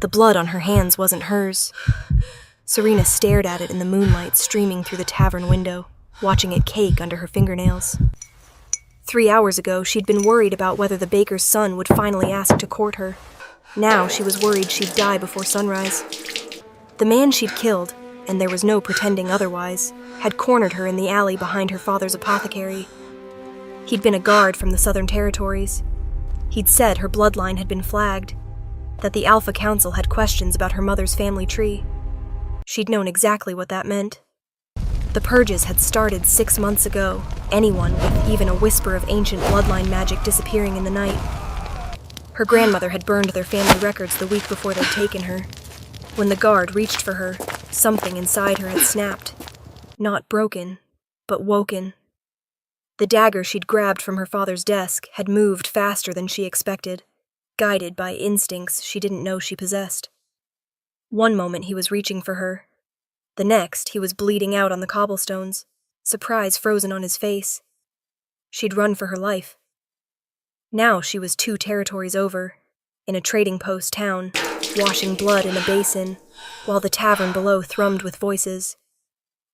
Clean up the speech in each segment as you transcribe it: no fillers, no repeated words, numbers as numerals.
The blood on her hands wasn't hers. Serena stared at it in the moonlight streaming through the tavern window, watching it cake under her fingernails. 3 hours ago, she'd been worried about whether the baker's son would finally ask to court her. Now she was worried she'd die before sunrise. The man she'd killed, and there was no pretending otherwise, had cornered her in the alley behind her father's apothecary. He'd been a guard from the Southern Territories. He'd said her bloodline had been flagged, that the Alpha Council had questions about her mother's family tree. She'd known exactly what that meant. The purges had started 6 months ago, anyone with even a whisper of ancient bloodline magic disappearing in the night. Her grandmother had burned their family records the week before they'd taken her. When the guard reached for her, something inside her had snapped. Not broken, but woken. The dagger she'd grabbed from her father's desk had moved faster than she expected, guided by instincts she didn't know she possessed. One moment he was reaching for her. The next, he was bleeding out on the cobblestones, surprise frozen on his face. She'd run for her life. Now she was 2 territories over, in a trading post town, washing blood in a basin, while the tavern below thrummed with voices.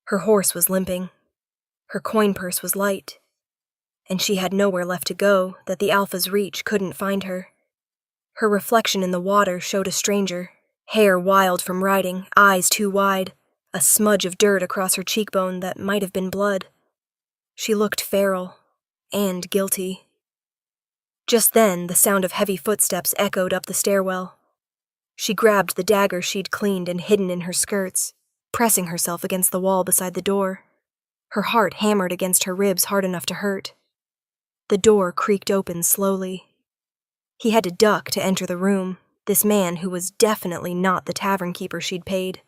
Her horse was limping. Her coin purse was light. And she had nowhere left to go that the Alpha's reach couldn't find her. Her reflection in the water showed a stranger, hair wild from riding, eyes too wide, a smudge of dirt across her cheekbone that might have been blood. She looked feral and guilty. Just then, the sound of heavy footsteps echoed up the stairwell. She grabbed the dagger she'd cleaned and hidden in her skirts, pressing herself against the wall beside the door. Her heart hammered against her ribs hard enough to hurt. The door creaked open slowly. He had to duck to enter the room, this man who was definitely not the tavern keeper she'd paid.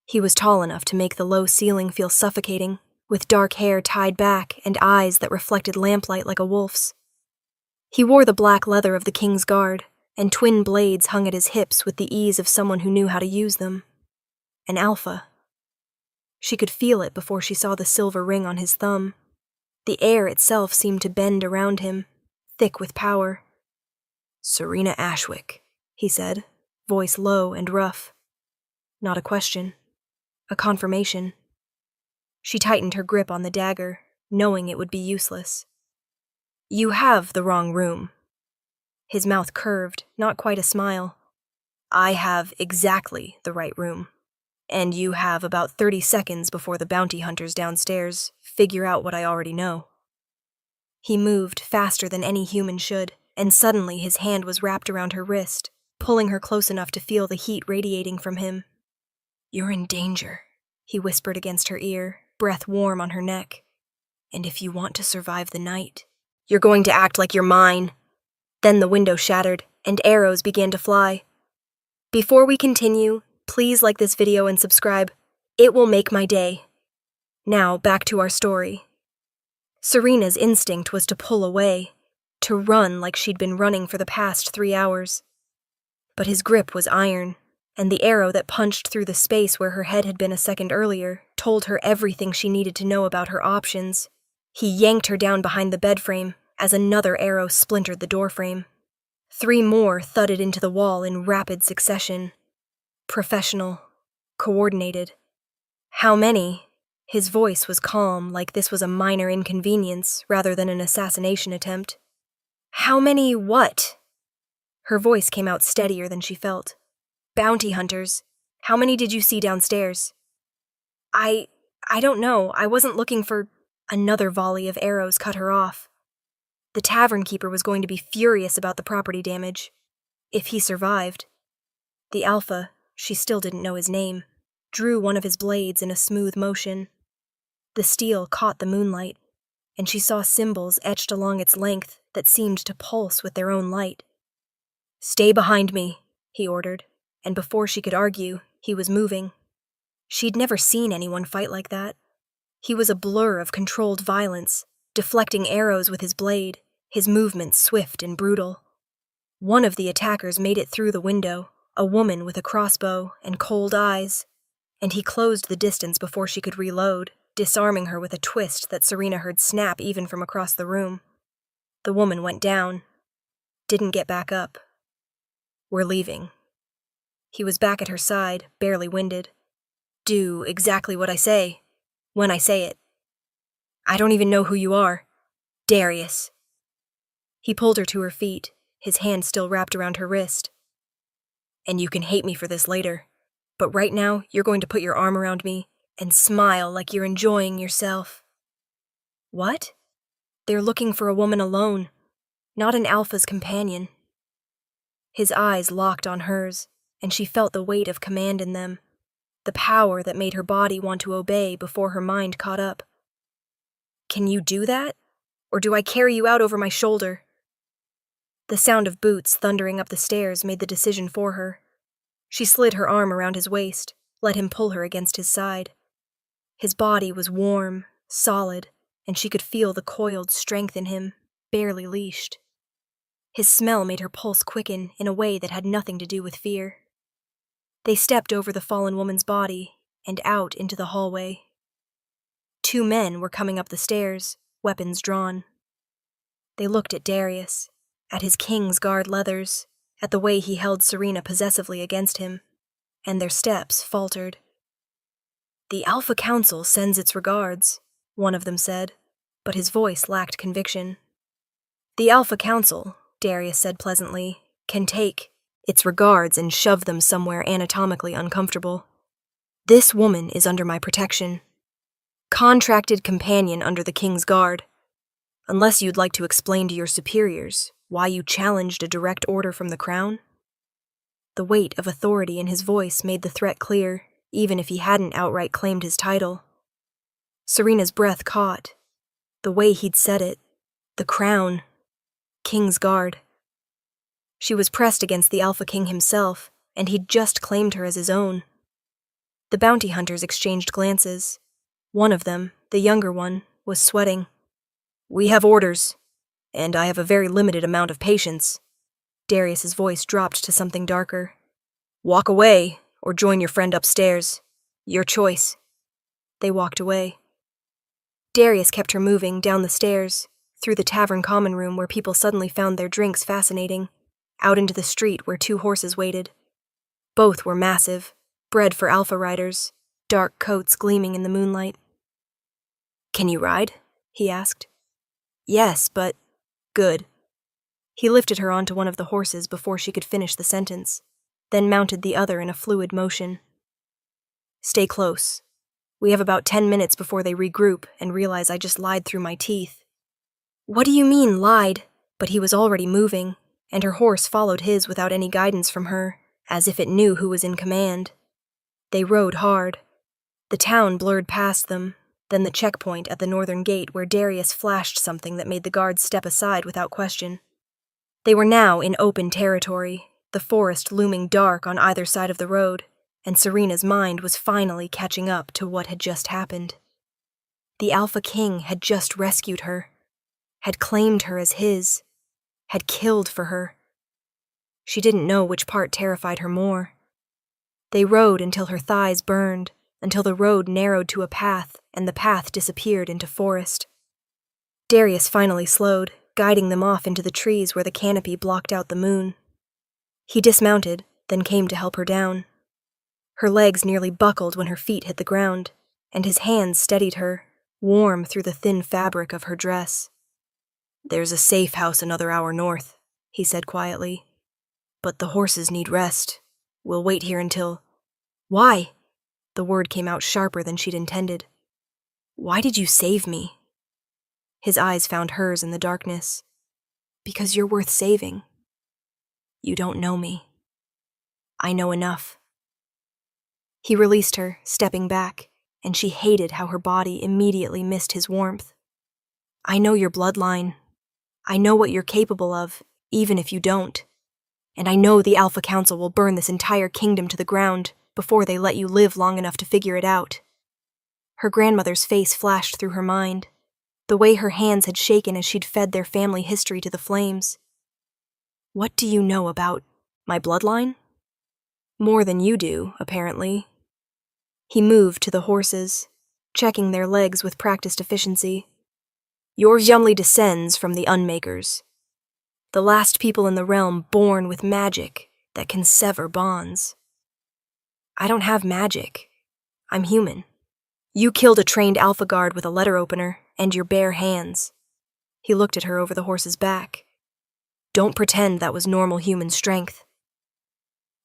He was tall enough to make the low ceiling feel suffocating, with dark hair tied back and eyes that reflected lamplight like a wolf's. He wore the black leather of the King's Guard, and twin blades hung at his hips with the ease of someone who knew how to use them. An Alpha. She could feel it before she saw the silver ring on his thumb. The air itself seemed to bend around him, thick with power. "Serena Ashwick," he said, voice low and rough. Not a question. A confirmation. She tightened her grip on the dagger, knowing it would be useless. "You have the wrong room." His mouth curved, not quite a smile. "I have exactly the right room. And you have about 30 seconds before the bounty hunters downstairs figure out what I already know." He moved faster than any human should, and suddenly his hand was wrapped around her wrist, pulling her close enough to feel the heat radiating from him. "You're in danger," he whispered against her ear, breath warm on her neck. "And if you want to survive the night, you're going to act like you're mine." Then the window shattered, and arrows began to fly. Before we continue, please like this video and subscribe. It will make my day. Now, back to our story. Serena's instinct was to pull away, to run like she'd been running for the past 3 hours. But his grip was iron, and the arrow that punched through the space where her head had been a second earlier told her everything she needed to know about her options. He yanked her down behind the bed frame as another arrow splintered the doorframe. 3 more thudded into the wall in rapid succession. Professional. Coordinated. How many? His voice was calm, like this was a minor inconvenience rather than an assassination attempt. "How many what?" Her voice came out steadier than she felt. "Bounty hunters. How many did you see downstairs?" I don't know. I wasn't looking for—" Another volley of arrows cut her off. The tavern keeper was going to be furious about the property damage. If he survived. The Alpha, she still didn't know his name, drew one of his blades in a smooth motion. The steel caught the moonlight, and she saw symbols etched along its length that seemed to pulse with their own light. "Stay behind me," he ordered, and before she could argue, he was moving. She'd never seen anyone fight like that. He was a blur of controlled violence, deflecting arrows with his blade, his movements swift and brutal. One of the attackers made it through the window, a woman with a crossbow and cold eyes, and he closed the distance before she could reload, disarming her with a twist that Serena heard snap even from across the room. The woman went down. Didn't get back up. "We're leaving." He was back at her side, barely winded. Do exactly what I say, when I say it. I don't even know who you are. Darius. He pulled her to her feet, his hand still wrapped around her wrist. And you can hate me for this later, but right now you're going to put your arm around me and smile like you're enjoying yourself. What? They're looking for a woman alone, not an alpha's companion. His eyes locked on hers, and she felt the weight of command in them, the power that made her body want to obey before her mind caught up. Can you do that? Or do I carry you out over my shoulder? The sound of boots thundering up the stairs made the decision for her. She slid her arm around his waist, let him pull her against his side. His body was warm, solid, and she could feel the coiled strength in him, barely leashed. His smell made her pulse quicken in a way that had nothing to do with fear. They stepped over the fallen woman's body and out into the hallway. 2 men were coming up the stairs, weapons drawn. They looked at Darius, at his King's Guard leathers, at the way he held Serena possessively against him, and their steps faltered. The Alpha Council sends its regards, one of them said, but his voice lacked conviction. The Alpha Council, Darius said pleasantly, can take its regards and shove them somewhere anatomically uncomfortable. This woman is under my protection. Contracted companion under the King's Guard. Unless you'd like to explain to your superiors why you challenged a direct order from the Crown? The weight of authority in his voice made the threat clear, even if he hadn't outright claimed his title. Serena's breath caught. The way he'd said it. The Crown. King's Guard. She was pressed against the Alpha King himself, and he'd just claimed her as his own. The bounty hunters exchanged glances. One of them, the younger one, was sweating. We have orders, and I have a very limited amount of patience. Darius's voice dropped to something darker. Walk away, or join your friend upstairs. Your choice. They walked away. Darius kept her moving down the stairs, through the tavern common room where people suddenly found their drinks fascinating, out into the street where 2 horses waited. Both were massive, bred for alpha riders, dark coats gleaming in the moonlight. Can you ride? He asked. Yes, but... Good. He lifted her onto one of the horses before she could finish the sentence, then mounted the other in a fluid motion. Stay close. We have about 10 minutes before they regroup and realize I just lied through my teeth. What do you mean, lied? But he was already moving, and her horse followed his without any guidance from her, as if it knew who was in command. They rode hard. The town blurred past them, then the checkpoint at the northern gate where Darius flashed something that made the guards step aside without question. They were now in open territory, the forest looming dark on either side of the road, and Serena's mind was finally catching up to what had just happened. The Alpha King had just rescued her, had claimed her as his, had killed for her. She didn't know which part terrified her more. They rode until her thighs burned, until the road narrowed to a path, and the path disappeared into forest. Darius finally slowed, guiding them off into the trees where the canopy blocked out the moon. He dismounted, then came to help her down. Her legs nearly buckled when her feet hit the ground, and his hands steadied her, warm through the thin fabric of her dress. There's a safe house another hour north, he said quietly. But the horses need rest. We'll wait here until... Why? The word came out sharper than she'd intended. Why did you save me? His eyes found hers in the darkness. Because you're worth saving. You don't know me. I know enough. He released her, stepping back, and she hated how her body immediately missed his warmth. I know your bloodline. I know what you're capable of, even if you don't. And I know the Alpha Council will burn this entire kingdom to the ground before they let you live long enough to figure it out. Her grandmother's face flashed through her mind, the way her hands had shaken as she'd fed their family history to the flames. What do you know about my bloodline? More than you do, apparently. He moved to the horses, checking their legs with practiced efficiency. Your family descends from the Unmakers, the last people in the realm born with magic that can sever bonds. I don't have magic. I'm human. You killed a trained alpha guard with a letter opener and your bare hands. He looked at her over the horse's back. Don't pretend that was normal human strength.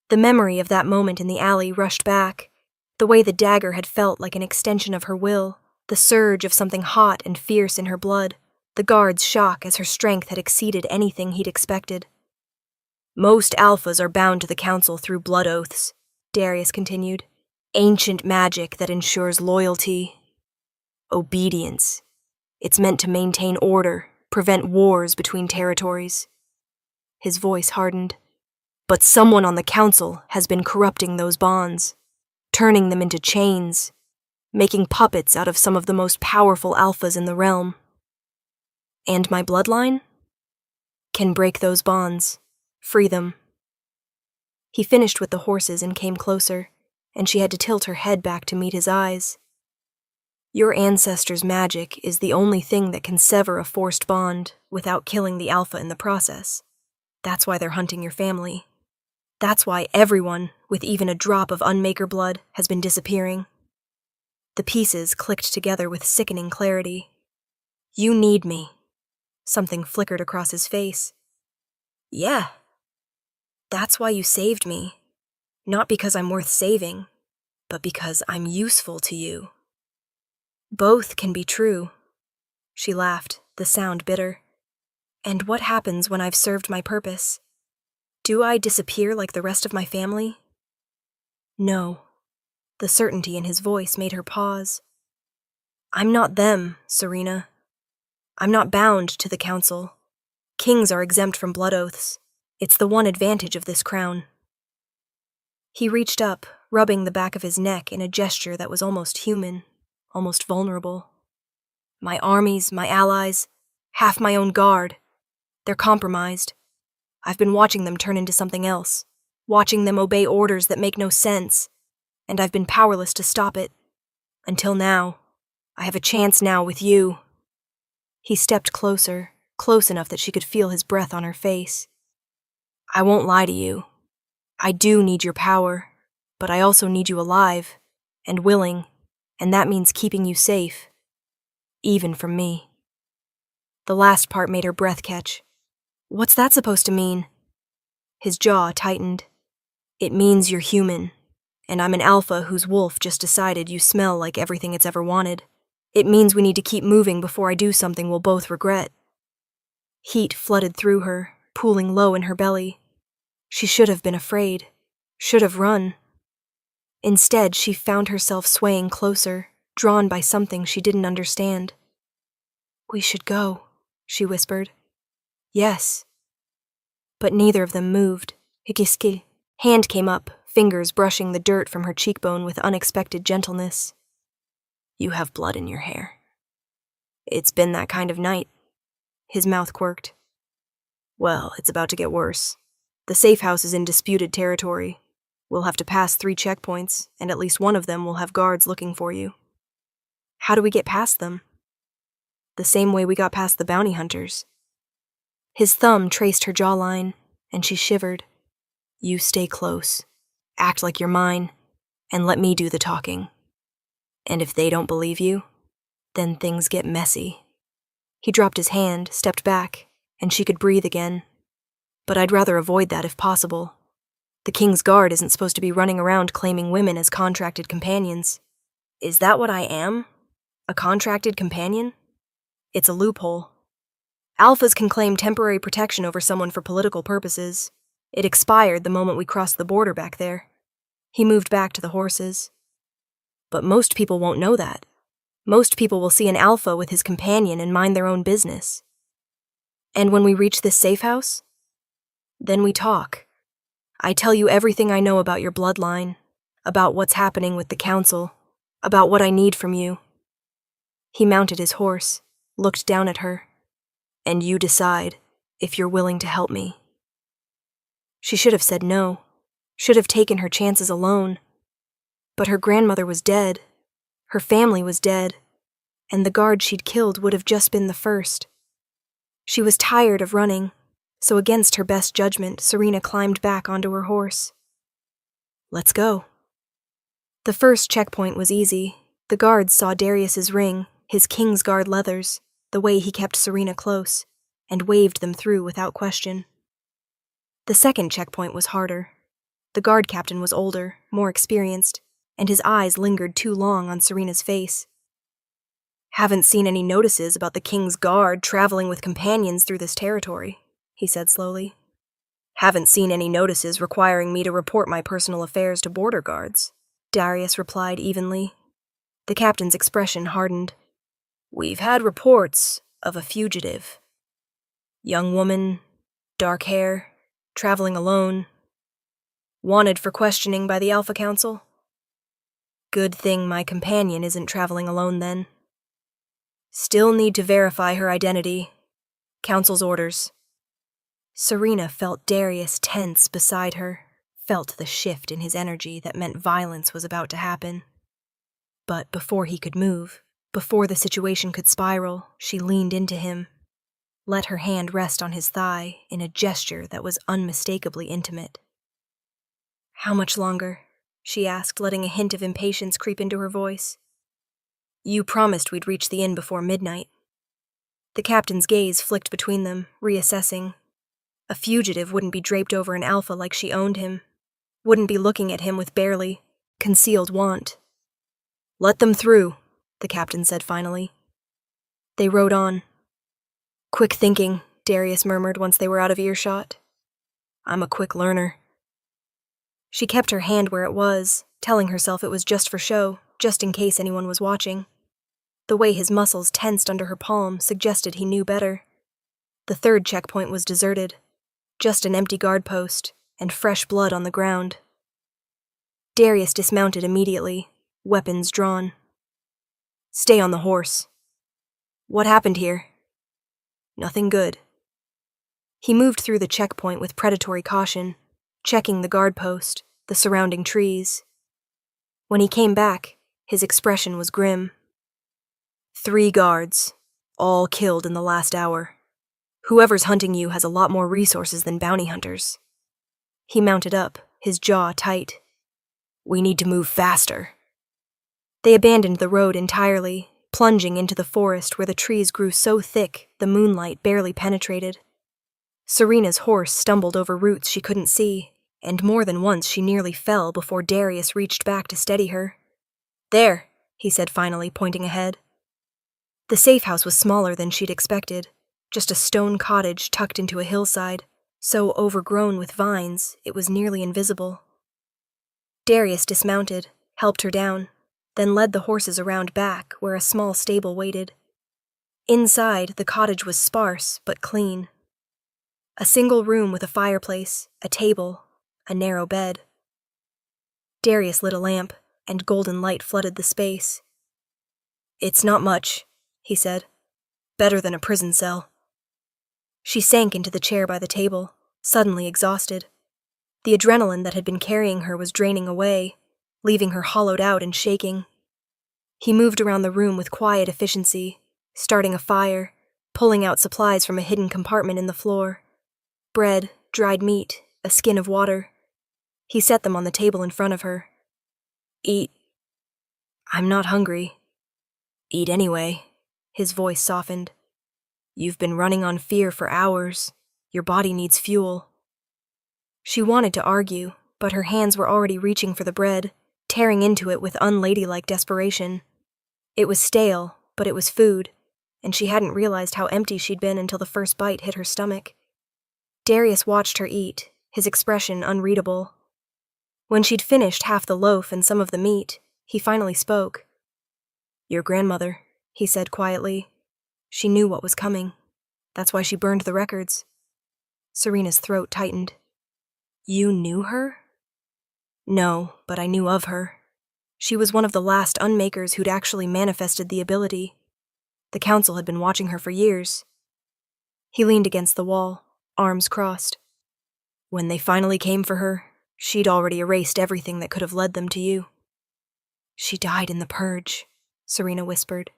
The memory of that moment in the alley rushed back, the way the dagger had felt like an extension of her will, the surge of something hot and fierce in her blood, the guard's shock as her strength had exceeded anything he'd expected. Most alphas are bound to the council through blood oaths, Darius continued. Ancient magic that ensures loyalty. Obedience. It's meant to maintain order, prevent wars between territories. His voice hardened. But someone on the council has been corrupting those bonds, turning them into chains, making puppets out of some of the most powerful alphas in the realm. And my bloodline can break those bonds, free them. He finished with the horses and came closer, and she had to tilt her head back to meet his eyes. Your ancestors' magic is the only thing that can sever a forced bond without killing the alpha in the process. That's why they're hunting your family. That's why everyone, with even a drop of Unmaker blood, has been disappearing. The pieces clicked together with sickening clarity. You need me. Something flickered across his face. Yeah. That's why you saved me. Not because I'm worth saving, but because I'm useful to you. Both can be true. She laughed, the sound bitter. And what happens when I've served my purpose? Do I disappear like the rest of my family? No. The certainty in his voice made her pause. I'm not them, Serena. I'm not bound to the council. Kings are exempt from blood oaths. It's the one advantage of this crown. He reached up, rubbing the back of his neck in a gesture that was almost human, almost vulnerable. My armies, my allies, half my own guard. They're compromised. I've been watching them turn into something else, watching them obey orders that make no sense, and I've been powerless to stop it. Until now. I have a chance now with you. He stepped closer, close enough that she could feel his breath on her face. I won't lie to you. I do need your power, but I also need you alive, and willing, and that means keeping you safe. Even from me. The last part made her breath catch. What's that supposed to mean? His jaw tightened. It means you're human, and I'm an alpha whose wolf just decided you smell like everything it's ever wanted. It means we need to keep moving before I do something we'll both regret. Heat flooded through her, pooling low in her belly. She should have been afraid, should have run. Instead, she found herself swaying closer, drawn by something she didn't understand. We should go, she whispered. Yes. But neither of them moved. Hikiski. Hand came up, fingers brushing the dirt from her cheekbone with unexpected gentleness. You have blood in your hair. It's been that kind of night. His mouth quirked. Well, it's about to get worse. The safe house is in disputed territory. We'll have to pass 3 checkpoints, and at least one of them will have guards looking for you. How do we get past them? The same way we got past the bounty hunters. His thumb traced her jawline, and she shivered. You stay close. Act like you're mine, and let me do the talking. And if they don't believe you, then things get messy. He dropped his hand, stepped back, and she could breathe again. But I'd rather avoid that if possible. The King's Guard isn't supposed to be running around claiming women as contracted companions. Is that what I am? A contracted companion? It's a loophole. Alphas can claim temporary protection over someone for political purposes. It expired the moment we crossed the border back there. He moved back to the horses. But most people won't know that. Most people will see an alpha with his companion and mind their own business. And when we reach this safe house, then we talk. I tell you everything I know about your bloodline, about what's happening with the council, about what I need from you. He mounted his horse, looked down at her, and you decide if you're willing to help me. She should have said no, should have taken her chances alone. But her grandmother was dead, her family was dead, and the guard she'd killed would have just been the first. She was tired of running, so against her best judgment, Serena climbed back onto her horse. Let's go. The first checkpoint was easy. The guards saw Darius's ring, his Kingsguard leathers, the way he kept Serena close, and waved them through without question. The second checkpoint was harder. The guard captain was older, more experienced, and his eyes lingered too long on Serena's face. "Haven't seen any notices about the King's Guard traveling with companions through this territory," he said slowly. "Haven't seen any notices requiring me to report my personal affairs to border guards," Darius replied evenly. The captain's expression hardened. "We've had reports of a fugitive. Young woman, dark hair, traveling alone. Wanted for questioning by the Alpha Council. Good thing my companion isn't traveling alone then. Still need to verify her identity. Council's orders." Serena felt Darius tense beside her, felt the shift in his energy that meant violence was about to happen. But before he could move, before the situation could spiral, she leaned into him, let her hand rest on his thigh in a gesture that was unmistakably intimate. "How much longer?" she asked, letting a hint of impatience creep into her voice. "You promised we'd reach the inn before midnight." The captain's gaze flicked between them, reassessing. A fugitive wouldn't be draped over an alpha like she owned him, wouldn't be looking at him with barely concealed want. "Let them through," the captain said finally. They rode on. "Quick thinking," Darius murmured once they were out of earshot. "I'm a quick learner." She kept her hand where it was, telling herself it was just for show, just in case anyone was watching. The way his muscles tensed under her palm suggested he knew better. The third checkpoint was deserted. Just an empty guard post, and fresh blood on the ground. Darius dismounted immediately, weapons drawn. "Stay on the horse." "What happened here?" "Nothing good." He moved through the checkpoint with predatory caution, checking the guard post, the surrounding trees. When he came back, his expression was grim. 3 guards, all killed in the last hour. Whoever's hunting you has a lot more resources than bounty hunters." He mounted up, his jaw tight. "We need to move faster." They abandoned the road entirely, plunging into the forest where the trees grew so thick the moonlight barely penetrated. Serena's horse stumbled over roots she couldn't see, and more than once she nearly fell before Darius reached back to steady her. "There," he said finally, pointing ahead. The safe house was smaller than she'd expected, just a stone cottage tucked into a hillside, so overgrown with vines it was nearly invisible. Darius dismounted, helped her down, then led the horses around back where a small stable waited. Inside, the cottage was sparse but clean. A single room with a fireplace, a table, a narrow bed. Darius lit a lamp, and golden light flooded the space. "It's not much," he said. "Better than a prison cell." She sank into the chair by the table, suddenly exhausted. The adrenaline that had been carrying her was draining away, leaving her hollowed out and shaking. He moved around the room with quiet efficiency, starting a fire, pulling out supplies from a hidden compartment in the floor. Bread, dried meat, a skin of water. He set them on the table in front of her. "Eat." "I'm not hungry." "Eat anyway." His voice softened. "You've been running on fear for hours. Your body needs fuel." She wanted to argue, but her hands were already reaching for the bread, tearing into it with unladylike desperation. It was stale, but it was food, and she hadn't realized how empty she'd been until the first bite hit her stomach. Darius watched her eat, his expression unreadable. When she'd finished half the loaf and some of the meat, he finally spoke. "Your grandmother," he said quietly. "She knew what was coming. That's why she burned the records." Serena's throat tightened. "You knew her?" "No, but I knew of her. She was one of the last unmakers who'd actually manifested the ability. The council had been watching her for years." He leaned against the wall, arms crossed. "When they finally came for her, she'd already erased everything that could have led them to you." "She died in the purge," Serena whispered.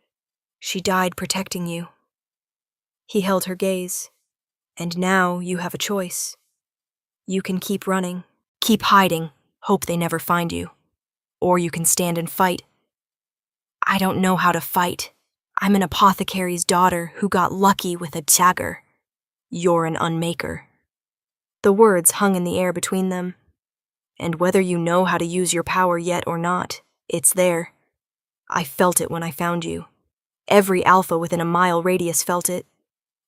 "She died protecting you." He held her gaze. "And now you have a choice. You can keep running, keep hiding, hope they never find you. or you can stand and fight. I don't know how to fight. I'm an apothecary's daughter who got lucky with a dagger. You're an unmaker. The words hung in the air between them. And whether you know how to use your power yet or not, it's there. I felt it when I found you. Every alpha within a mile radius felt it.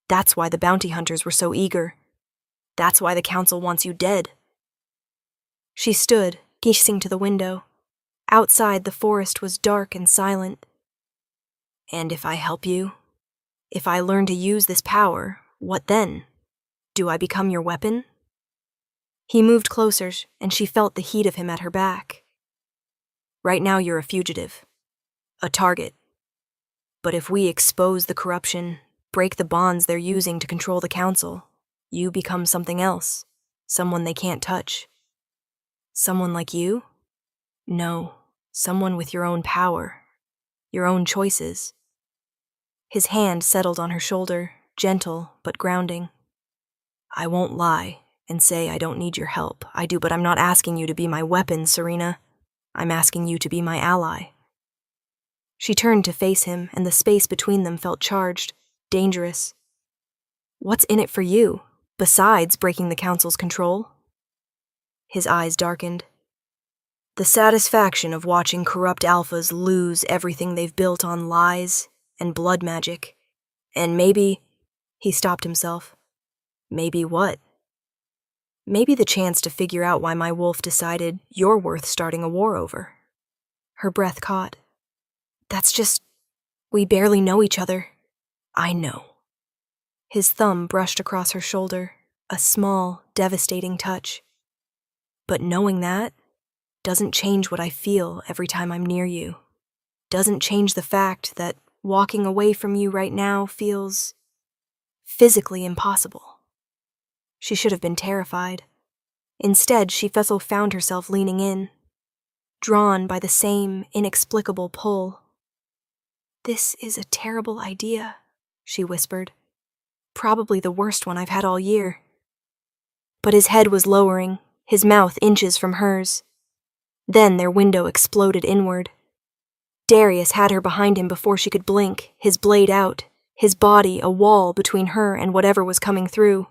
That's why the bounty hunters were so eager. That's why the council wants you dead. She stood, gazing to the window. Outside, the forest was dark and silent. And if I help you, if I learn to use this power, what then? Do I become your weapon? He moved closer, and she felt the heat of him at her back. Right now you're a fugitive, a target. But if we expose the corruption, break the bonds they're using to control the council, you become something else, someone they can't touch. Someone like you? No, someone with your own power, your own choices. His hand settled on her shoulder, gentle but grounding. I won't lie and say I don't need your help. I do, but I'm not asking you to be my weapon, Serena. I'm asking you to be my ally. She turned to face him, and the space between them felt charged, dangerous. What's in it for you, besides breaking the council's control? His eyes darkened. The satisfaction of watching corrupt alphas lose everything they've built on lies and blood magic. And maybe, he stopped himself. Maybe what? Maybe the chance to figure out why my wolf decided you're worth starting a war over. Her breath caught. That's just, we barely know each other. I know. His thumb brushed across her shoulder, a small, devastating touch. But knowing that doesn't change what I feel every time I'm near you. Doesn't change the fact that walking away from you right now feels physically impossible. She should have been terrified. Instead, she found herself leaning in, drawn by the same inexplicable pull. This is a terrible idea, she whispered. Probably the worst one I've had all year. But his head was lowering, his mouth inches from hers. Then their window exploded inward. Darius had her behind him before she could blink, his blade out, his body a wall between her and whatever was coming through.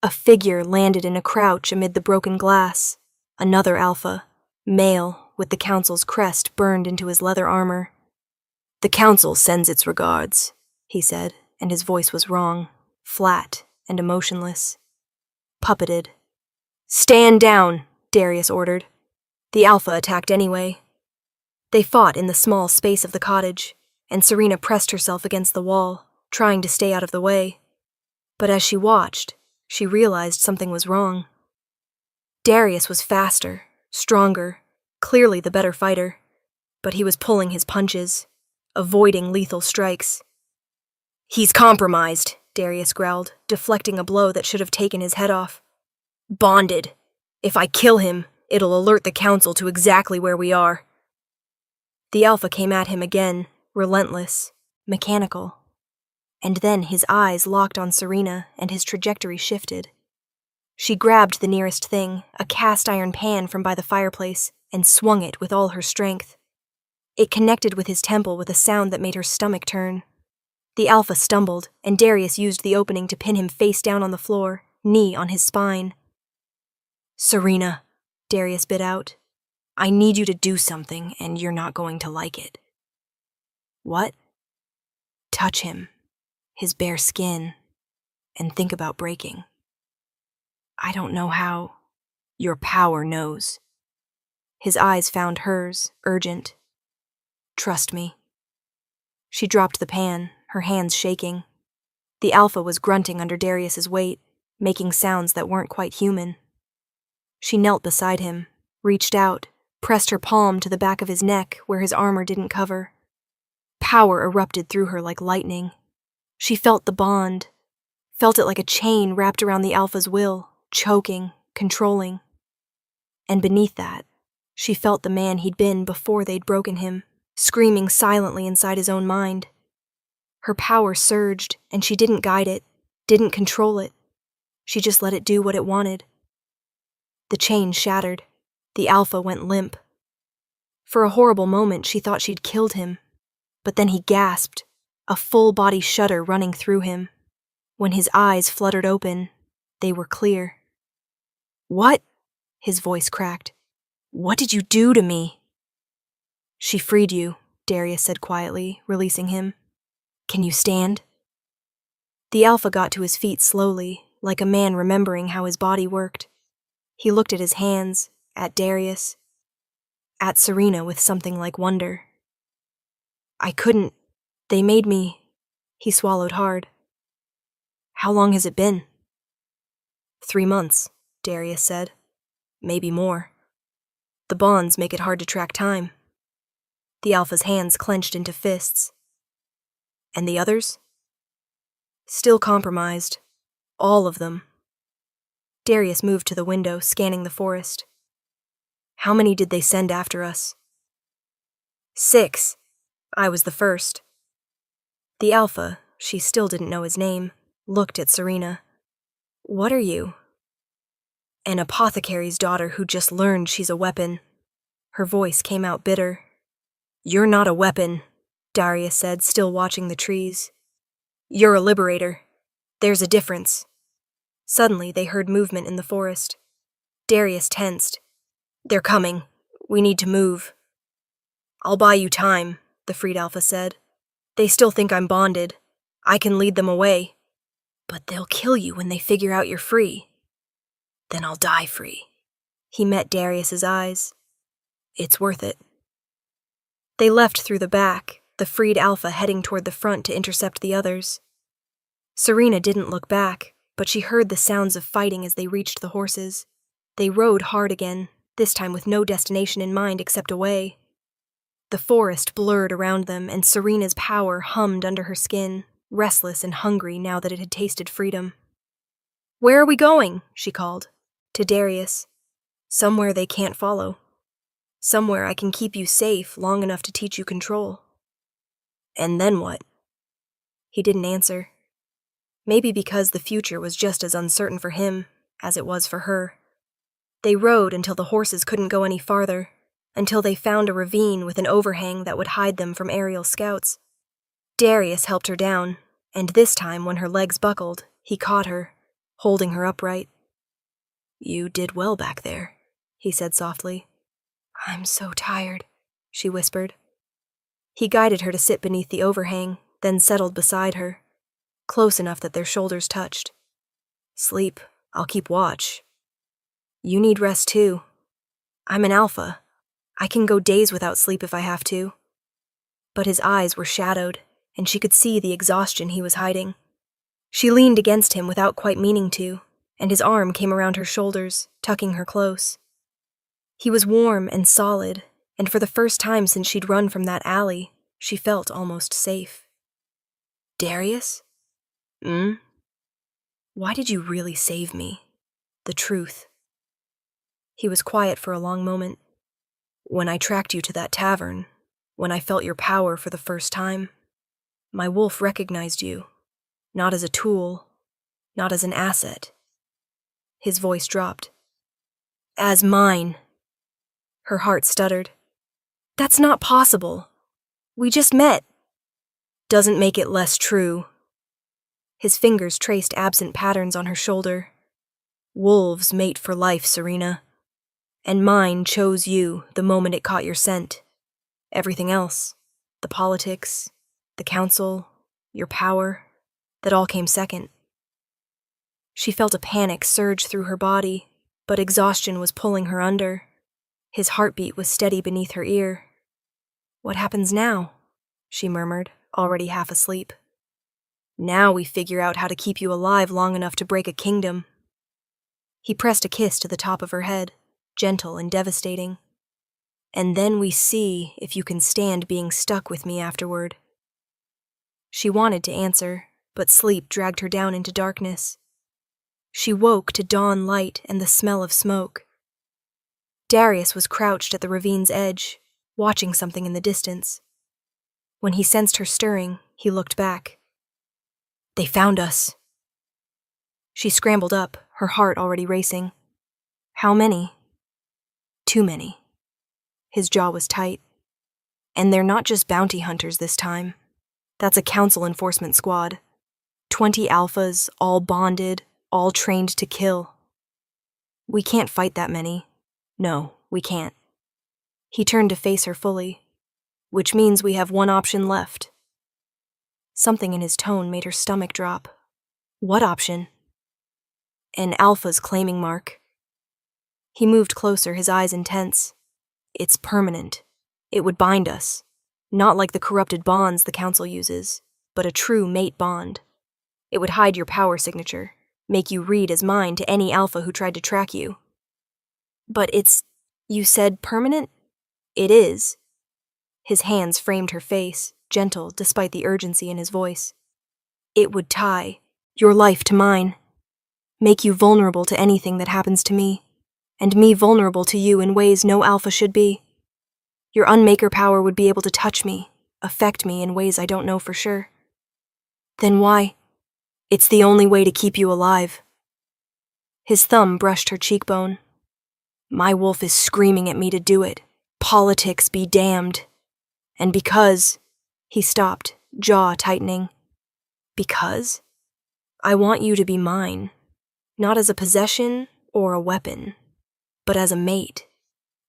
A figure landed in a crouch amid the broken glass. Another alpha, male, with the council's crest burned into his leather armor. The council sends its regards, he said, and his voice was wrong, flat and emotionless. Puppeted. Stand down, Darius ordered. The alpha attacked anyway. They fought in the small space of the cottage, and Serena pressed herself against the wall, trying to stay out of the way. But as she watched, she realized something was wrong. Darius was faster, stronger, clearly the better fighter, but he was pulling his punches, avoiding lethal strikes. He's compromised, Darius growled, deflecting a blow that should have taken his head off. Bonded. If I kill him, it'll alert the council to exactly where we are. The alpha came at him again, relentless, mechanical. And then his eyes locked on Serena and his trajectory shifted. She grabbed the nearest thing, a cast iron pan from by the fireplace, and swung it with all her strength. It connected with his temple with a sound that made her stomach turn. The alpha stumbled, and Darius used the opening to pin him face down on the floor, knee on his spine. Serena, Darius bit out, I need you to do something, and you're not going to like it. What? Touch him, his bare skin, and think about breaking. I don't know how. Your power knows. His eyes found hers, urgent. Trust me. She dropped the pan, her hands shaking. The alpha was grunting under Darius's weight, making sounds that weren't quite human. She knelt beside him, reached out, pressed her palm to the back of his neck where his armor didn't cover. Power erupted through her like lightning. She felt the bond, felt it like a chain wrapped around the alpha's will, choking, controlling. And beneath that, she felt the man he'd been before they'd broken him, screaming silently inside his own mind. Her power surged, and she didn't guide it, didn't control it. She just let it do what it wanted. The chain shattered. The alpha went limp. For a horrible moment, she thought she'd killed him. But then he gasped, a full-body shudder running through him. When his eyes fluttered open, they were clear. "What?" his voice cracked. "What did you do to me?" "She freed you," Darius said quietly, releasing him. "Can you stand?" The Alpha got to his feet slowly, like a man remembering how his body worked. He looked at his hands, at Darius, at Serena with something like wonder. "I couldn't. They made me." He swallowed hard. "How long has it been?" 3 months, Darius said. "Maybe more. The bonds make it hard to track time." The Alpha's hands clenched into fists. "And the others?" "Still compromised. All of them." Darius moved to the window, scanning the forest. "How many did they send after us?" 6. I was the first. The Alpha, she still didn't know his name, looked at Serena. "What are you?" "An apothecary's daughter who just learned she's a weapon." Her voice came out bitter. "You're not a weapon," Darius said, still watching the trees. "You're a liberator. There's a difference." Suddenly, they heard movement in the forest. Darius tensed. "They're coming. We need to move." "I'll buy you time," the freed Alpha said. "They still think I'm bonded. I can lead them away. But they'll kill you when they figure out you're free." "Then I'll die free." He met Darius's eyes. "It's worth it." They left through the back, the freed Alpha heading toward the front to intercept the others. Serena didn't look back, but she heard the sounds of fighting as they reached the horses. They rode hard again, this time with no destination in mind except away. The forest blurred around them, and Serena's power hummed under her skin, restless and hungry now that it had tasted freedom. "Where are we going?" she called. To Darius. "Somewhere they can't follow. Somewhere I can keep you safe long enough to teach you control." "And then what?" He didn't answer. Maybe because the future was just as uncertain for him as it was for her. They rode until the horses couldn't go any farther, until they found a ravine with an overhang that would hide them from aerial scouts. Darius helped her down, and this time when her legs buckled, he caught her, holding her upright. "You did well back there," he said softly. "I'm so tired," she whispered. He guided her to sit beneath the overhang, then settled beside her, close enough that their shoulders touched. "Sleep. I'll keep watch. You need rest too. I'm an Alpha. I can go days without sleep if I have to." But his eyes were shadowed, and she could see the exhaustion he was hiding. She leaned against him without quite meaning to, and his arm came around her shoulders, tucking her close. He was warm and solid, and for the first time since she'd run from that alley, she felt almost safe. "Darius?" "Why did you really save me? The truth." He was quiet for a long moment. "When I tracked you to that tavern, when I felt your power for the first time, my wolf recognized you, not as a tool, not as an asset." His voice dropped. "As mine." Her heart stuttered. "That's not possible. We just met." "Doesn't make it less true." His fingers traced absent patterns on her shoulder. "Wolves mate for life, Serena. And mine chose you the moment it caught your scent. Everything else, the politics, the council, your power, that all came second." She felt a panic surge through her body, but exhaustion was pulling her under. His heartbeat was steady beneath her ear. "What happens now?" she murmured, already half asleep. "Now we figure out how to keep you alive long enough to break a kingdom." He pressed a kiss to the top of her head, gentle and devastating. "And then we see if you can stand being stuck with me afterward." She wanted to answer, but sleep dragged her down into darkness. She woke to dawn light and the smell of smoke. Darius was crouched at the ravine's edge, watching something in the distance. When he sensed her stirring, he looked back. "They found us." She scrambled up, her heart already racing. "How many?" "Too many." His jaw was tight. And they're not just bounty hunters this time. That's a council enforcement squad. 20 alphas, all bonded, all trained to kill. We can't fight that many. No, we can't. He turned to face her fully, which means we have one option left. Something in his tone made her stomach drop. What option? An alpha's claiming mark. He moved closer, his eyes intense. It's permanent. It would bind us. Not like the corrupted bonds the council uses, but a true mate bond. It would hide your power signature, make you read as mine to any alpha who tried to track you. But you said permanent? It is. His hands framed her face, gentle despite the urgency in his voice. It would tie your life to mine, make you vulnerable to anything that happens to me, and me vulnerable to you in ways no alpha should be. Your unmaker power would be able to touch me, affect me in ways I don't know for sure. Then why? It's the only way to keep you alive. His thumb brushed her cheekbone. My wolf is screaming at me to do it. Politics be damned. And because... He stopped, jaw tightening. Because? I want you to be mine. Not as a possession or a weapon, but as a mate.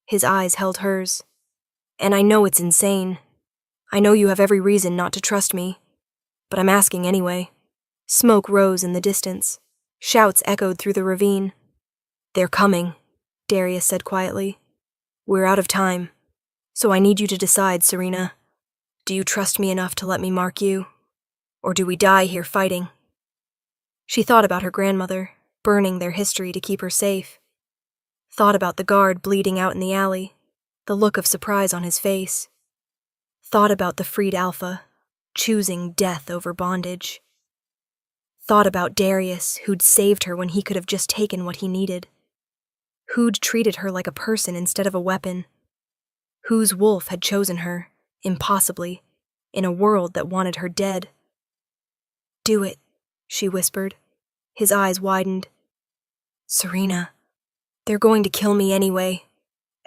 His eyes held hers. And I know it's insane. I know you have every reason not to trust me. But I'm asking anyway. Smoke rose in the distance. Shouts echoed through the ravine. They're coming, Darius said quietly. We're out of time. So I need you to decide, Serena. Do you trust me enough to let me mark you? Or do we die here fighting? She thought about her grandmother, burning their history to keep her safe. Thought about the guard bleeding out in the alley, the look of surprise on his face. Thought about the freed alpha, choosing death over bondage. Thought about Darius, who'd saved her when he could have just taken what he needed. Who'd treated her like a person instead of a weapon. Whose wolf had chosen her, impossibly, in a world that wanted her dead. Do it, she whispered. His eyes widened. Serena, they're going to kill me anyway.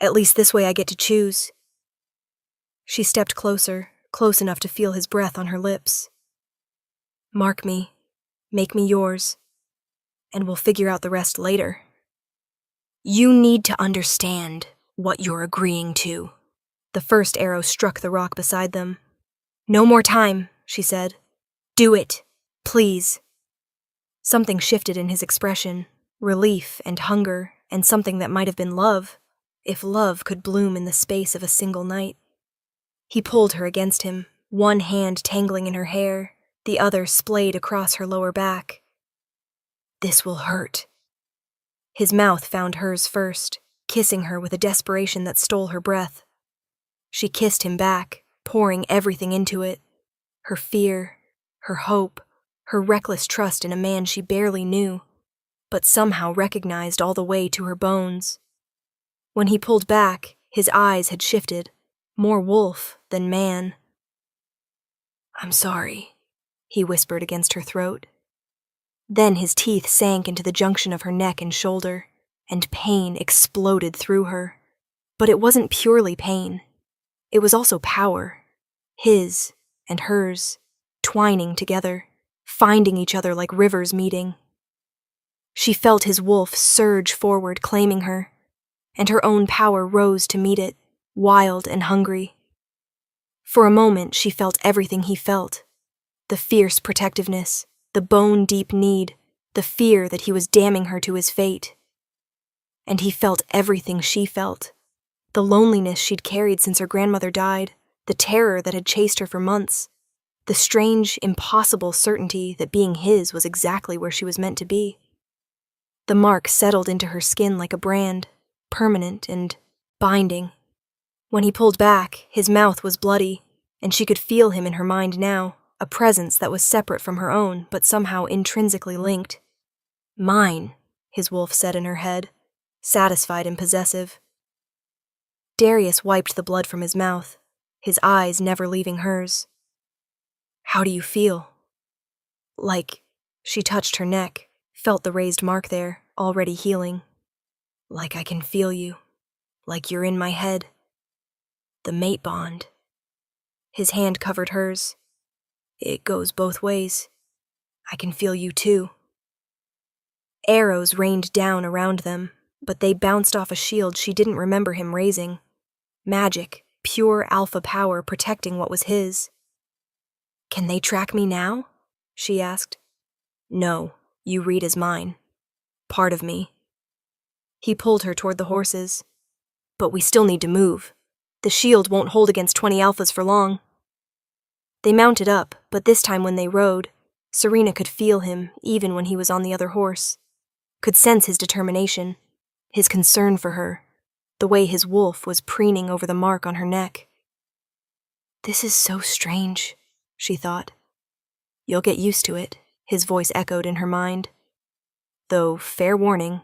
At least this way I get to choose. She stepped closer, close enough to feel his breath on her lips. Mark me, make me yours, and we'll figure out the rest later. You need to understand what you're agreeing to. The first arrow struck the rock beside them. No more time, she said. Do it, please. Something shifted in his expression, relief and hunger, and something that might have been love, if love could bloom in the space of a single night. He pulled her against him, one hand tangling in her hair, the other splayed across her lower back. This will hurt. His mouth found hers first, kissing her with a desperation that stole her breath. She kissed him back, pouring everything into it. Her fear, her hope, her reckless trust in a man she barely knew, but somehow recognized all the way to her bones. When he pulled back, his eyes had shifted, more wolf than man. I'm sorry, he whispered against her throat. Then his teeth sank into the junction of her neck and shoulder, and pain exploded through her. But it wasn't purely pain. It was also power, his and hers, twining together, finding each other like rivers meeting. She felt his wolf surge forward, claiming her, and her own power rose to meet it, wild and hungry. For a moment, she felt everything he felt, the fierce protectiveness, the bone-deep need, the fear that he was damning her to his fate. And he felt everything she felt, the loneliness she'd carried since her grandmother died, the terror that had chased her for months, the strange, impossible certainty that being his was exactly where she was meant to be. The mark settled into her skin like a brand, permanent and binding. When he pulled back, his mouth was bloody, and she could feel him in her mind now, a presence that was separate from her own but somehow intrinsically linked. Mine, his wolf said in her head, satisfied and possessive. Darius wiped the blood from his mouth, his eyes never leaving hers. How do you feel? Like, she touched her neck, felt the raised mark there, already healing. Like I can feel you. Like you're in my head. The mate bond. His hand covered hers. It goes both ways. I can feel you too. Arrows rained down around them, but they bounced off a shield she didn't remember him raising. Magic, pure alpha power protecting what was his. Can they track me now? She asked. No, you read as mine. Part of me. He pulled her toward the horses. But we still need to move. The shield won't hold against 20 alphas for long. They mounted up, but this time when they rode, Serena could feel him even when he was on the other horse. Could sense his determination, his concern for her, the way his wolf was preening over the mark on her neck. This is so strange, she thought. You'll get used to it, his voice echoed in her mind. Though, fair warning,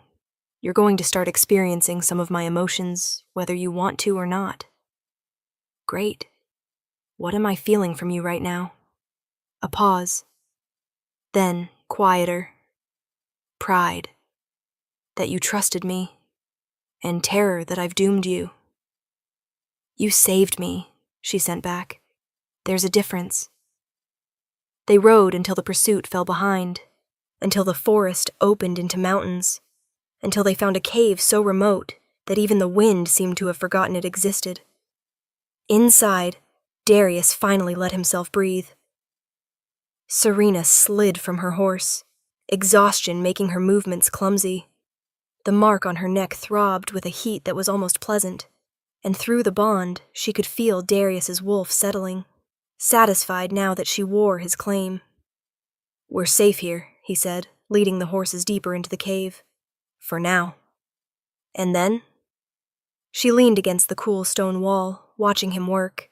you're going to start experiencing some of my emotions, whether you want to or not. Great. What am I feeling from you right now? A pause. Then, quieter. Pride. That you trusted me. And terror that I've doomed you. You saved me, she sent back. There's a difference. They rode until the pursuit fell behind, until the forest opened into mountains, until they found a cave so remote that even the wind seemed to have forgotten it existed. Inside, Darius finally let himself breathe. Serena slid from her horse, exhaustion making her movements clumsy. The mark on her neck throbbed with a heat that was almost pleasant, and through the bond she could feel Darius's wolf settling, satisfied now that she wore his claim. We're safe here, he said, leading the horses deeper into the cave. For now. And then? She leaned against the cool stone wall, watching him work.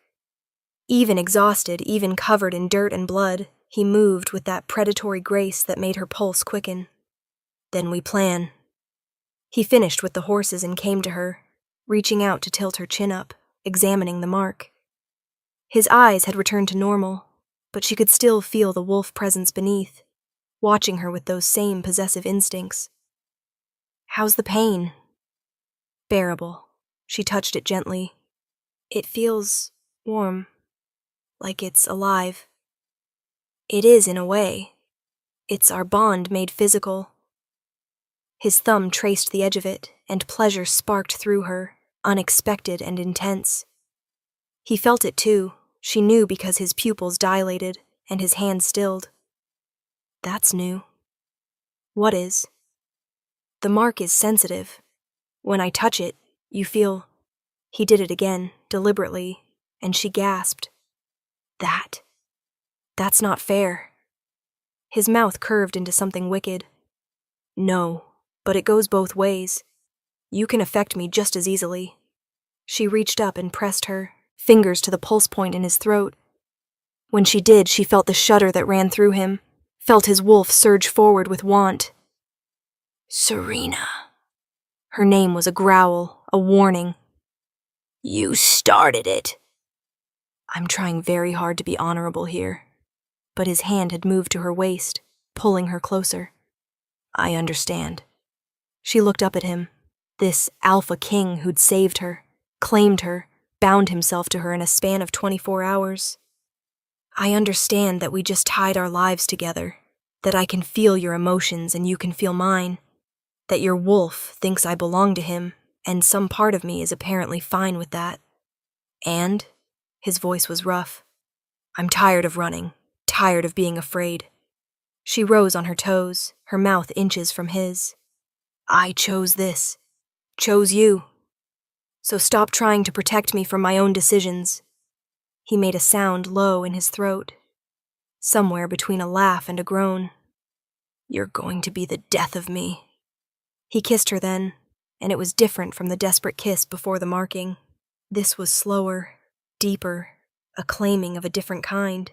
Even exhausted, even covered in dirt and blood, he moved with that predatory grace that made her pulse quicken. Then we plan. He finished with the horses and came to her, reaching out to tilt her chin up, examining the mark. His eyes had returned to normal, but she could still feel the wolf presence beneath, watching her with those same possessive instincts. How's the pain? Bearable. She touched it gently. It feels warm, like it's alive. It is in a way. It's our bond made physical. His thumb traced the edge of it, and pleasure sparked through her, unexpected and intense. He felt it too, she knew because his pupils dilated and his hand stilled. That's new. What is? The mark is sensitive. When I touch it, you feel... He did it again, deliberately, and she gasped. That's not fair. His mouth curved into something wicked. No, but it goes both ways. You can affect me just as easily. She reached up and pressed her, fingers to the pulse point in his throat. When she did, she felt the shudder that ran through him, felt his wolf surge forward with want. Serena. Her name was a growl, a warning. You started it. I'm trying very hard to be honorable here, but his hand had moved to her waist, pulling her closer. I understand. She looked up at him, this alpha king who'd saved her, claimed her, bound himself to her in a span of 24 hours. I understand that we just tied our lives together, that I can feel your emotions and you can feel mine, that your wolf thinks I belong to him, and some part of me is apparently fine with that. And, his voice was rough, I'm tired of running, tired of being afraid. She rose on her toes, her mouth inches from his. I chose this. Chose you. So stop trying to protect me from my own decisions. He made a sound low in his throat, somewhere between a laugh and a groan. You're going to be the death of me. He kissed her then, and it was different from the desperate kiss before the marking. This was slower, deeper, a claiming of a different kind.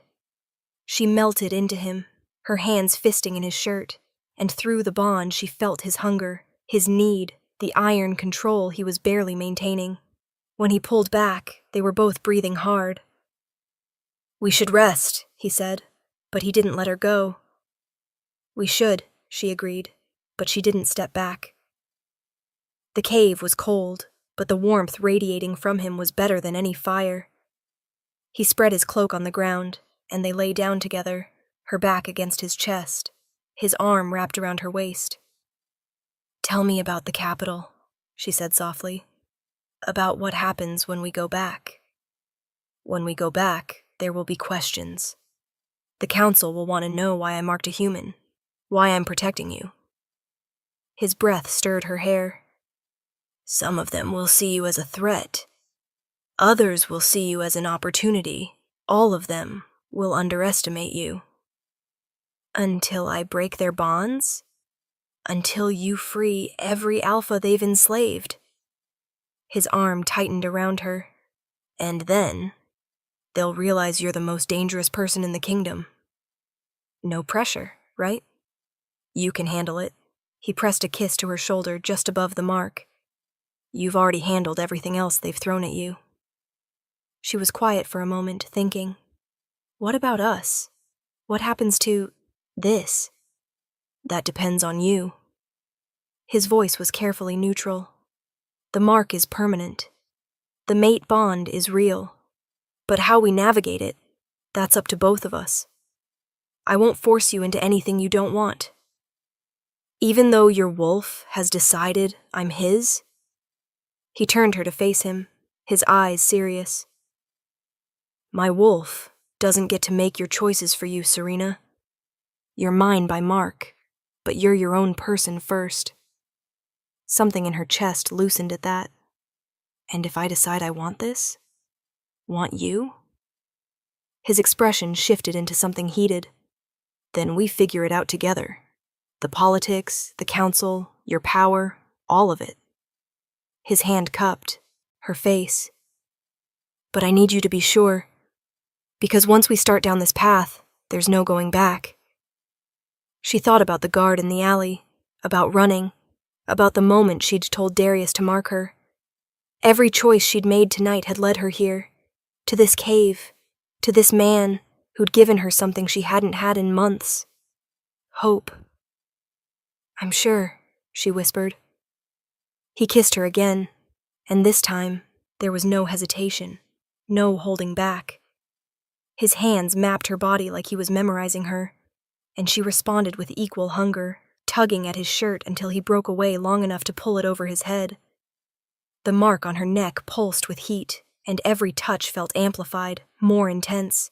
She melted into him, her hands fisting in his shirt, and through the bond she felt his hunger, his need, the iron control he was barely maintaining. When he pulled back, they were both breathing hard. We should rest, he said, but he didn't let her go. We should, she agreed, but she didn't step back. The cave was cold, but the warmth radiating from him was better than any fire. He spread his cloak on the ground, and they lay down together, her back against his chest, his arm wrapped around her waist. "Tell me about the capital," she said softly. "About what happens when we go back. When we go back, there will be questions. The council will want to know why I marked a human, why I'm protecting you." His breath stirred her hair. "Some of them will see you as a threat. Others will see you as an opportunity. All of them will underestimate you. Until I break their bonds? Until you free every alpha they've enslaved." His arm tightened around her. "And then, they'll realize you're the most dangerous person in the kingdom. No pressure, right? You can handle it." He pressed a kiss to her shoulder just above the mark. "You've already handled everything else they've thrown at you." She was quiet for a moment, thinking, what about us? What happens to this? "That depends on you." His voice was carefully neutral. "The mark is permanent. The mate bond is real. But how we navigate it, that's up to both of us. I won't force you into anything you don't want. Even though your wolf has decided I'm his." He turned her to face him, his eyes serious. "My wolf doesn't get to make your choices for you, Serena. You're mine by mark, but you're your own person first." Something in her chest loosened at that. "And if I decide I want this? Want you?" His expression shifted into something heated. "Then we figure it out together. The politics, the council, your power, all of it." His hand cupped, her face. "But I need you to be sure. Because once we start down this path, there's no going back." She thought about the guard in the alley, about running, about the moment she'd told Darius to mark her. Every choice she'd made tonight had led her here, to this cave, to this man who'd given her something she hadn't had in months. Hope. "I'm sure," she whispered. He kissed her again, and this time there was no hesitation, no holding back. His hands mapped her body like he was memorizing her, and she responded with equal hunger, tugging at his shirt until he broke away long enough to pull it over his head. The mark on her neck pulsed with heat, and every touch felt amplified, more intense.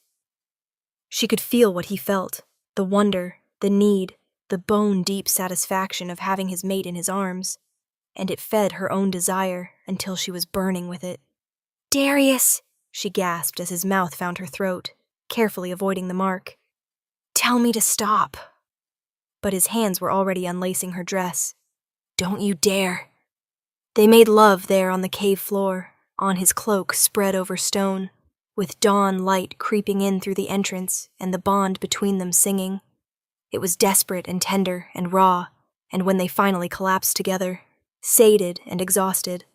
She could feel what he felt, the wonder, the need, the bone-deep satisfaction of having his mate in his arms, and it fed her own desire until she was burning with it. "Darius!" she gasped as his mouth found her throat, carefully avoiding the mark. "Tell me to stop." But his hands were already unlacing her dress. "Don't you dare." They made love there on the cave floor, on his cloak spread over stone, with dawn light creeping in through the entrance and the bond between them singing. It was desperate and tender and raw, and when they finally collapsed together, sated and exhausted,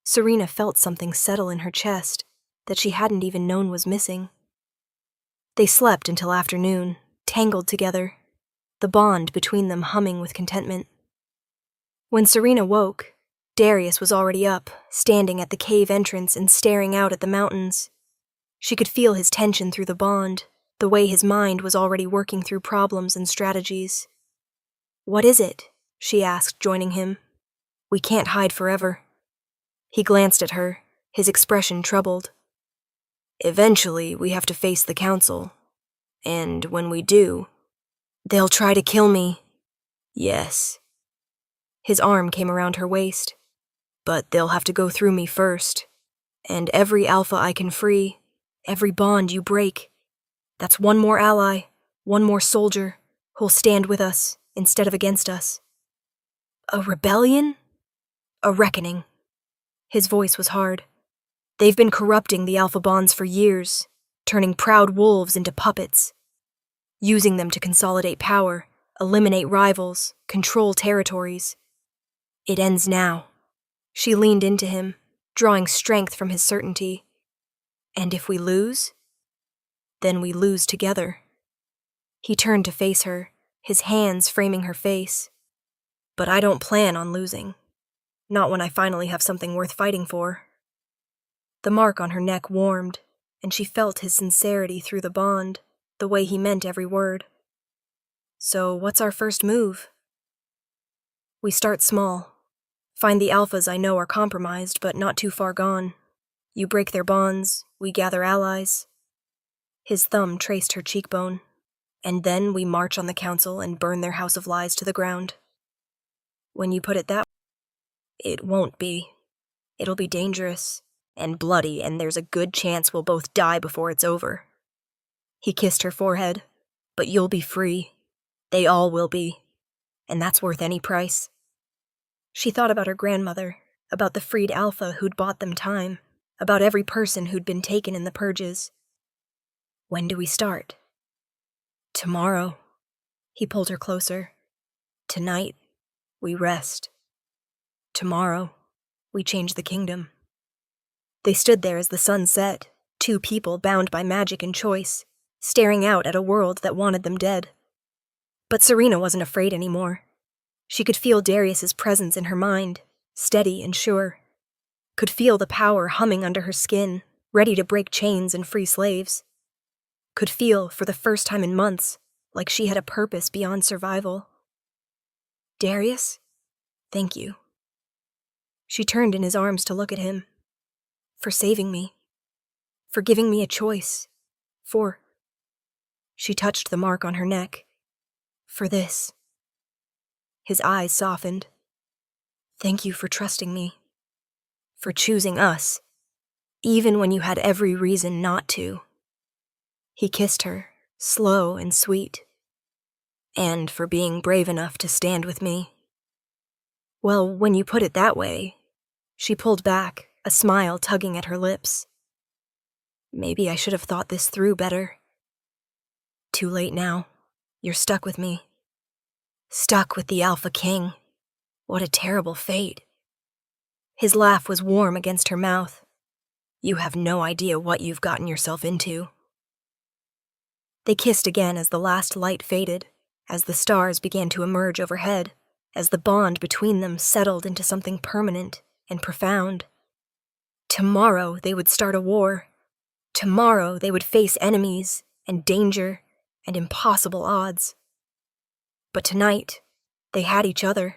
Serena felt something settle in her chest that she hadn't even known was missing. They slept until afternoon, tangled together, the bond between them humming with contentment. When Serena woke, Darius was already up, standing at the cave entrance and staring out at the mountains. She could feel his tension through the bond, the way his mind was already working through problems and strategies. "What is it?" she asked, joining him. "We can't hide forever." He glanced at her, his expression troubled. "Eventually, we have to face the council. And when we do, they'll try to kill me." "Yes." His arm came around her waist. "But they'll have to go through me first. And every alpha I can free, every bond you break, that's one more ally, one more soldier who'll stand with us instead of against us." "A rebellion?" "A reckoning." His voice was hard. "They've been corrupting the alpha bonds for years, turning proud wolves into puppets, using them to consolidate power, eliminate rivals, control territories. It ends now." She leaned into him, drawing strength from his certainty. "And if we lose? Then we lose together." He turned to face her, his hands framing her face. "But I don't plan on losing. Not when I finally have something worth fighting for. The mark on her neck warmed, and she felt his sincerity through the bond, the way he meant every word. So what's our first move? We start small. Find the alphas I know are compromised, but not too far gone. You break their bonds, we gather allies. His thumb traced her cheekbone. And then we march on the council and burn their house of lies to the ground. When you put it that way, it won't be. It'll be dangerous and bloody, and there's a good chance we'll both die before it's over. He kissed her forehead. But you'll be free. They all will be. And that's worth any price. She thought about her grandmother, about the freed alpha who'd bought them time, about every person who'd been taken in the purges. When do we start? Tomorrow. He pulled her closer. Tonight, we rest. Tomorrow, we change the kingdom. They stood there as the sun set, two people bound by magic and choice, staring out at a world that wanted them dead. But Serena wasn't afraid anymore. She could feel Darius's presence in her mind, steady and sure. Could feel the power humming under her skin, ready to break chains and free slaves. Could feel, for the first time in months, like she had a purpose beyond survival. Darius? Thank you. She turned in his arms to look at him. For saving me. For giving me a choice. For... She touched the mark on her neck. For this. His eyes softened. Thank you for trusting me. For choosing us, even when you had every reason not to. He kissed her, slow and sweet. And for being brave enough to stand with me. Well, when you put it that way, she pulled back, a smile tugging at her lips. Maybe I should have thought this through better. Too late now. You're stuck with me. Stuck with the Alpha King. What a terrible fate. His laugh was warm against her mouth. You have no idea what you've gotten yourself into. They kissed again as the last light faded, as the stars began to emerge overhead, as the bond between them settled into something permanent and profound. Tomorrow they would start a war. Tomorrow they would face enemies and danger and impossible odds. But tonight, they had each other.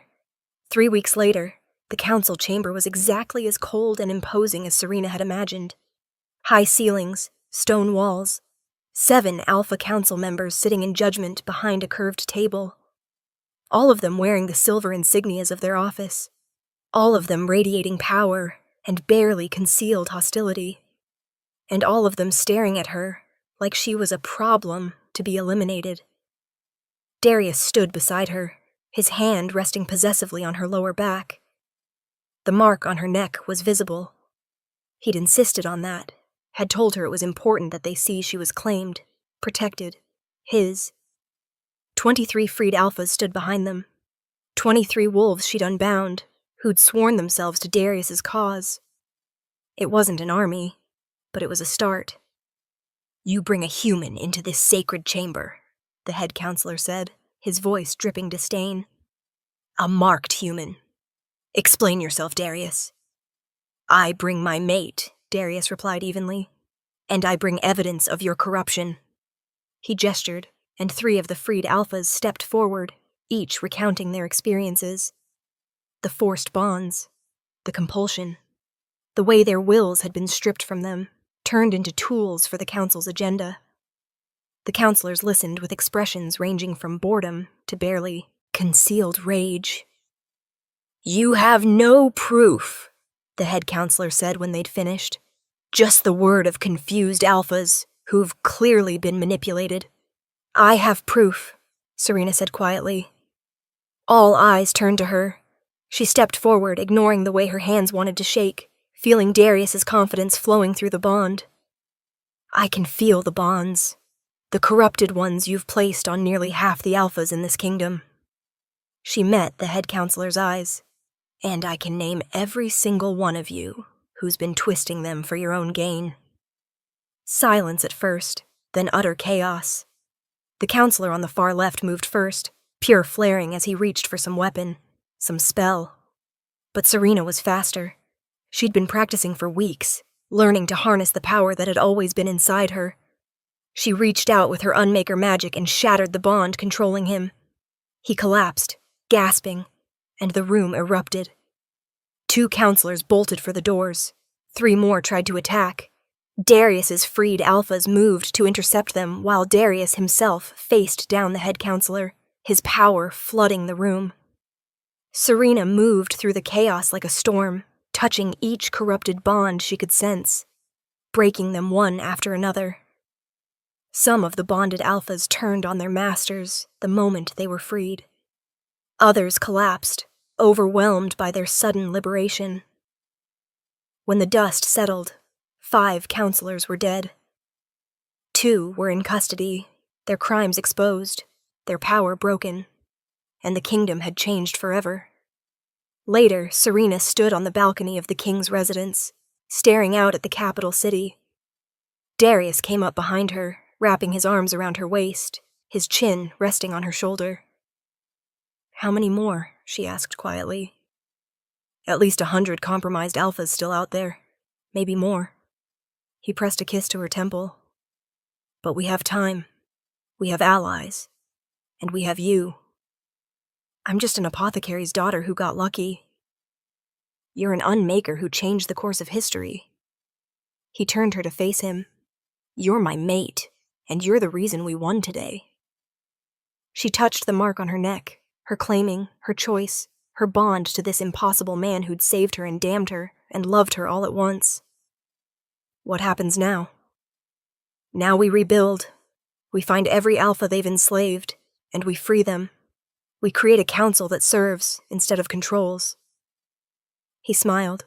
3 weeks later, the council chamber was exactly as cold and imposing as Serena had imagined. High ceilings, stone walls, 7 Alpha Council members sitting in judgment behind a curved table. All of them wearing the silver insignias of their office. All of them radiating power and barely concealed hostility. And all of them staring at her like she was a problem to be eliminated. Darius stood beside her, his hand resting possessively on her lower back. The mark on her neck was visible. He'd insisted on that, had told her it was important that they see she was claimed, protected, his. 23 freed alphas stood behind them. 23 wolves she'd unbound, who'd sworn themselves to Darius's cause. It wasn't an army, but it was a start. You bring a human into this sacred chamber, the head counselor said, his voice dripping disdain. A marked human. Explain yourself, Darius. I bring my mate, Darius replied evenly. And I bring evidence of your corruption. He gestured, and 3 of the freed alphas stepped forward, each recounting their experiences. The forced bonds, the compulsion, the way their wills had been stripped from them, turned into tools for the council's agenda. The counselors listened with expressions ranging from boredom to barely concealed rage. You have no proof, the head counselor said when they'd finished. Just the word of confused alphas who've clearly been manipulated. I have proof, Serena said quietly. All eyes turned to her. She stepped forward, ignoring the way her hands wanted to shake, feeling Darius's confidence flowing through the bond. I can feel the bonds, the corrupted ones you've placed on nearly half the alphas in this kingdom. She met the head counselor's eyes. And I can name every single one of you who's been twisting them for your own gain. Silence at first, then utter chaos. The counselor on the far left moved first, pure flaring as he reached for some weapon, some spell. But Serena was faster. She'd been practicing for weeks, learning to harness the power that had always been inside her. She reached out with her Unmaker magic and shattered the bond controlling him. He collapsed, gasping, and the room erupted. 2 counselors bolted for the doors. 3 more tried to attack. Darius's freed alphas moved to intercept them while Darius himself faced down the head counselor, his power flooding the room. Serena moved through the chaos like a storm, touching each corrupted bond she could sense, breaking them one after another. Some of the bonded alphas turned on their masters the moment they were freed. Others collapsed, overwhelmed by their sudden liberation. When the dust settled, 5 counselors were dead. 2 were in custody, their crimes exposed, their power broken, and the kingdom had changed forever. Later, Serena stood on the balcony of the king's residence, staring out at the capital city. Darius came up behind her, wrapping his arms around her waist, his chin resting on her shoulder. "How many more?" she asked quietly. "At least 100 compromised alphas still out there. Maybe more." He pressed a kiss to her temple. "But we have time. We have allies. And we have you. I'm just an apothecary's daughter who got lucky. You're an Unmaker who changed the course of history." He turned her to face him. "You're my mate, and you're the reason we won today." She touched the mark on her neck, her claiming, her choice, her bond to this impossible man who'd saved her and damned her, and loved her all at once. "What happens now?" "Now we rebuild. We find every alpha they've enslaved, and we free them. We create a council that serves instead of controls." He smiled.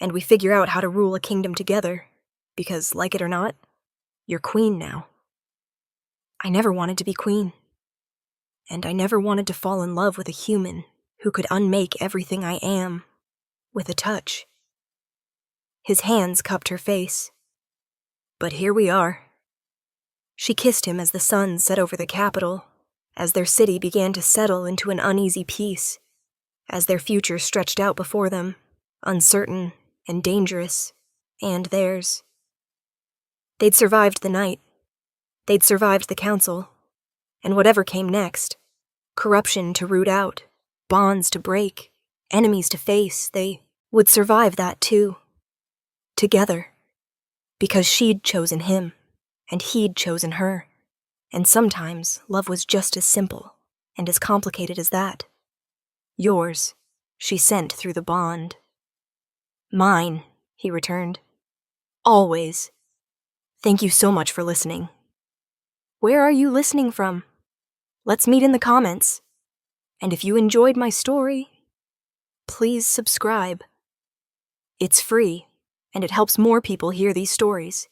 "And we figure out how to rule a kingdom together, because, like it or not, you're queen now." "I never wanted to be queen. And I never wanted to fall in love with a human who could unmake everything I am, with a touch." His hands cupped her face. "But here we are." She kissed him as the sun set over the capital, as their city began to settle into an uneasy peace, as their future stretched out before them, uncertain and dangerous, and theirs. They'd survived the night. They'd survived the council. And whatever came next, corruption to root out, bonds to break, enemies to face, they would survive that too. Together. Because she'd chosen him, and he'd chosen her. And sometimes love was just as simple and as complicated as that. "Yours," she sent through the bond. "Mine," he returned. "Always. Thank you so much for listening." Where are you listening from? Let's meet in the comments. And if you enjoyed my story, please subscribe. It's free, and it helps more people hear these stories.